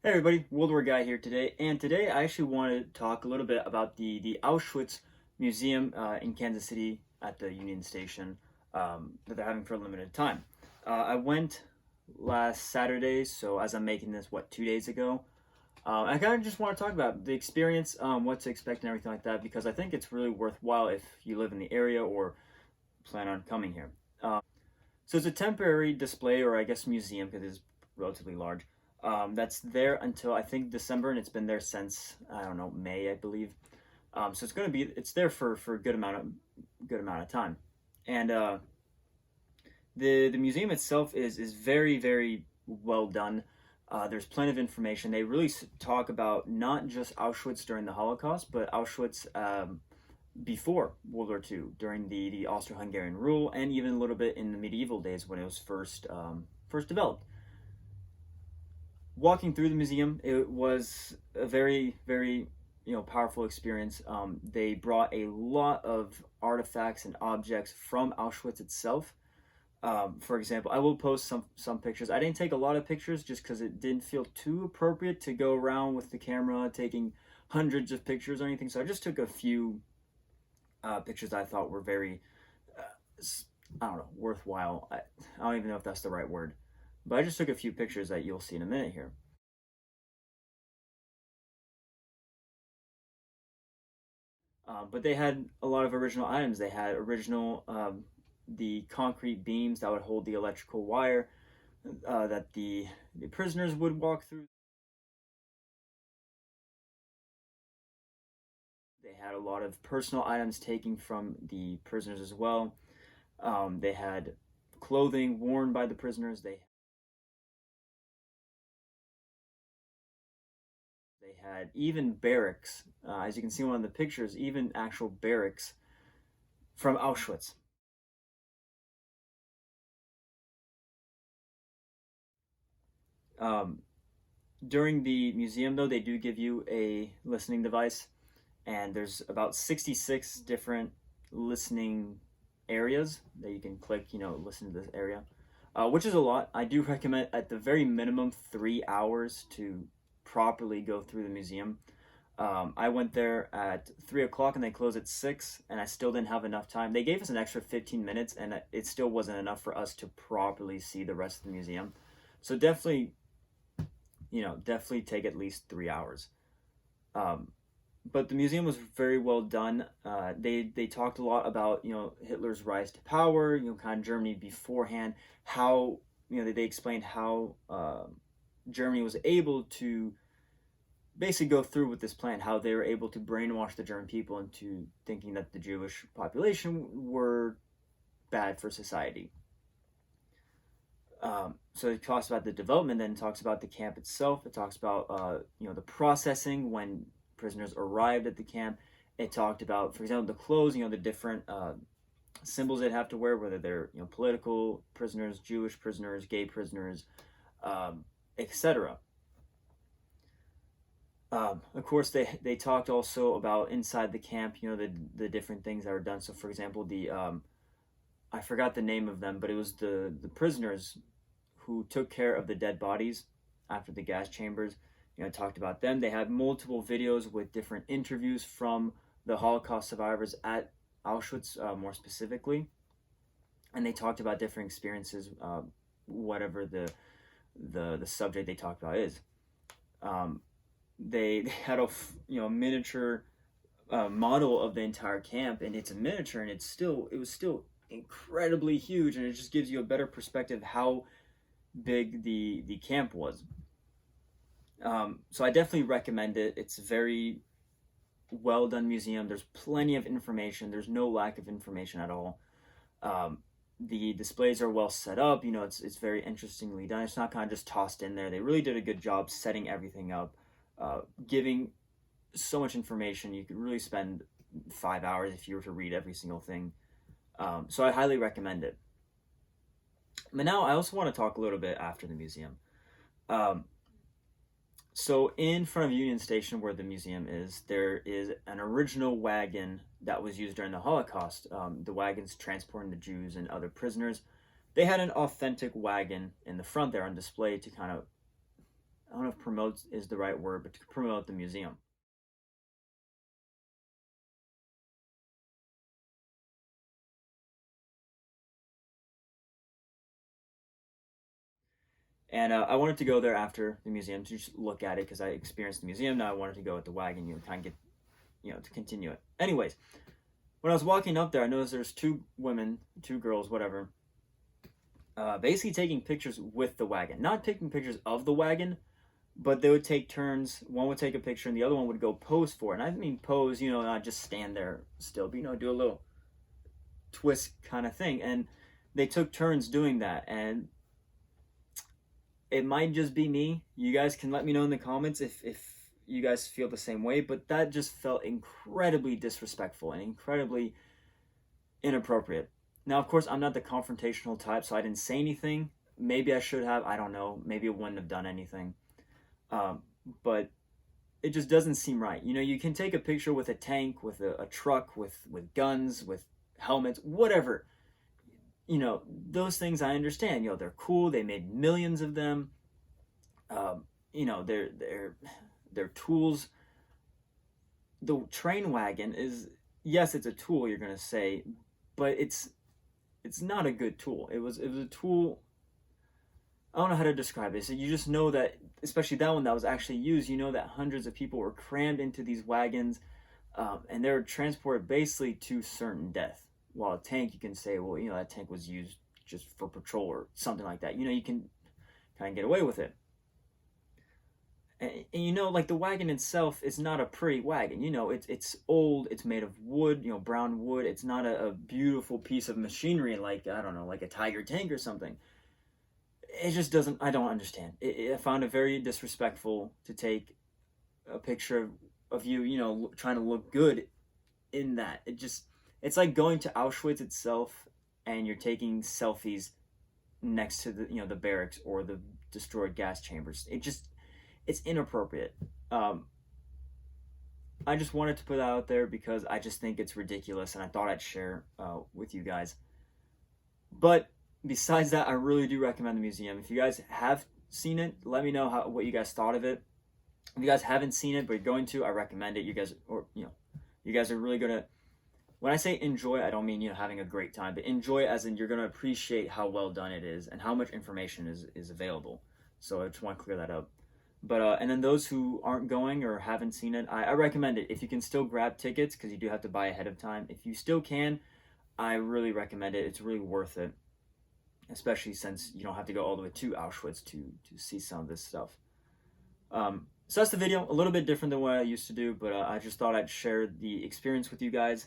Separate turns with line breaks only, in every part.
Hey everybody, World War Guy here today, and today I actually want to talk a little bit about the Auschwitz Museum in Kansas City at the Union Station that they're having for a limited time. I went last Saturday, so as I'm making this, 2 days ago, I kind of just want to talk about the experience, what to expect, and everything like that, because I think it's really worthwhile if you live in the area or plan on coming here. So it's a temporary display, or I guess museum, because it's relatively large. That's there until I think December, and it's been there since I don't know May, I believe. So it's there for a good amount of time, and the museum itself is very well done. There's plenty of information. They really talk about not just Auschwitz during the Holocaust, but Auschwitz before World War II, during the Austro-Hungarian rule, and even a little bit in the medieval days when it was first developed. Walking through the museum, it was a very powerful experience. They brought a lot of artifacts and objects from Auschwitz itself. For example, I will post some pictures. I didn't take a lot of pictures just because it didn't feel too appropriate to go around with the camera taking hundreds of pictures or anything. So I just took a few pictures I thought were very, I don't know, worthwhile. I don't even know if that's the right word, but I just took a few pictures that you'll see in a minute here. But they had a lot of original items. They had original the concrete beams that would hold the electrical wire that the prisoners would walk through. They had a lot of personal items taken from the prisoners as well. They had clothing worn by the prisoners. They had even barracks, as you can see in one of the pictures, even actual barracks from Auschwitz. Um, During the museum, though, they do give you a listening device, and there's about 66 different listening areas that you can click, listen to this area, which is a lot. I do recommend at the very minimum 3 hours to properly go through the museum. I went there at 3 o'clock and they closed at 6, and I still didn't have enough time. They gave us an extra 15 minutes, and it still wasn't enough for us to properly see the rest of the museum. So definitely take at least 3 hours. Um, but the museum was very well done. They talked a lot about Hitler's rise to power, kind of Germany beforehand, how they explained how Germany was able to basically go through with this plan, how they were able to brainwash the German people into thinking that the Jewish population were bad for society. So it talks about the development, then it talks about the camp itself. It talks about the processing when prisoners arrived at the camp. It talked about, for example, the clothes, the different symbols they'd have to wear, whether they're political prisoners, Jewish prisoners, gay prisoners, etc. Of course, they talked also about inside the camp, the different things that were done. So, for example, the I forgot the name of them, but it was the prisoners who took care of the dead bodies after the gas chambers. Talked about them. They had multiple videos with different interviews from the Holocaust survivors at Auschwitz, more specifically, and they talked about different experiences, whatever the subject they talked about is. Um, they had a miniature model of the entire camp, and it's a miniature, and it was still incredibly huge, and it just gives you a better perspective how big the camp was. So I definitely recommend it. It's a very well done museum. There's plenty of information. There's no lack of information at all. Um, the displays are well set up. It's very interestingly done. It's not kind of just tossed in there. They really did a good job setting everything up, giving so much information. You could really spend 5 hours if you were to read every single thing. So I highly recommend it. But now I also want to talk a little bit after the museum. Um, so in front of Union Station, where the museum is, there is an original wagon that was used during the Holocaust. The wagons transporting the Jews and other prisoners. They had an authentic wagon in the front there on display to kind of I don't know if promote is the right word, but to promote the museum. And I wanted to go there after the museum to just look at it because I experienced the museum. Now I wanted to go at the wagon, kind of get, to continue it. Anyways, when I was walking up there, I noticed there's two women, two girls, whatever, basically taking pictures with the wagon. Not taking pictures of the wagon, but they would take turns. One would take a picture, and the other one would go pose for it. And I mean pose, not just stand there still, but do a little twist kind of thing. And they took turns doing that, and it might just be me. You guys can let me know in the comments if you guys feel the same way, but that just felt incredibly disrespectful and incredibly inappropriate. Now, of course, I'm not the confrontational type, so I didn't say anything. Maybe I should have. I don't know. Maybe it wouldn't have done anything. But it just doesn't seem right. You can take a picture with a tank, with a truck, with guns, with helmets, whatever. Those things I understand. They're cool. They made millions of them. They're tools. The train wagon is, yes, it's a tool. You're gonna say, but it's not a good tool. It was a tool. I don't know how to describe it. So you just know that, especially that one that was actually used. That hundreds of people were crammed into these wagons, and they were transported basically to certain death. While a tank, you can say, well, that tank was used just for patrol or something like that. You can kind of get away with it. And like the wagon itself is not a pretty wagon. It's old. It's made of wood, brown wood. It's not a beautiful piece of machinery like, I don't know, like a Tiger tank or something. It just doesn't. I don't understand. I found it very disrespectful to take a picture of you, trying to look good in that. It's like going to Auschwitz itself and you're taking selfies next to the barracks or the destroyed gas chambers. It's inappropriate. I just wanted to put that out there because I just think it's ridiculous, and I thought I'd share with you guys. But besides that, I really do recommend the museum. If you guys have seen it, let me know what you guys thought of it. If you guys haven't seen it but you're going to, I recommend it. You guys are really gonna. When I say enjoy, I don't mean having a great time, but enjoy as in you're gonna appreciate how well done it is and how much information is available. So I just want to clear that up. But and then those who aren't going or haven't seen it, I recommend it. If you can still grab tickets, because you do have to buy ahead of time. If you still can, I really recommend it. It's really worth it, especially since you don't have to go all the way to Auschwitz to see some of this stuff. So that's the video. A little bit different than what I used to do, but I just thought I'd share the experience with you guys.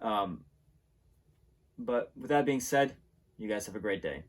But with that being said, you guys have a great day.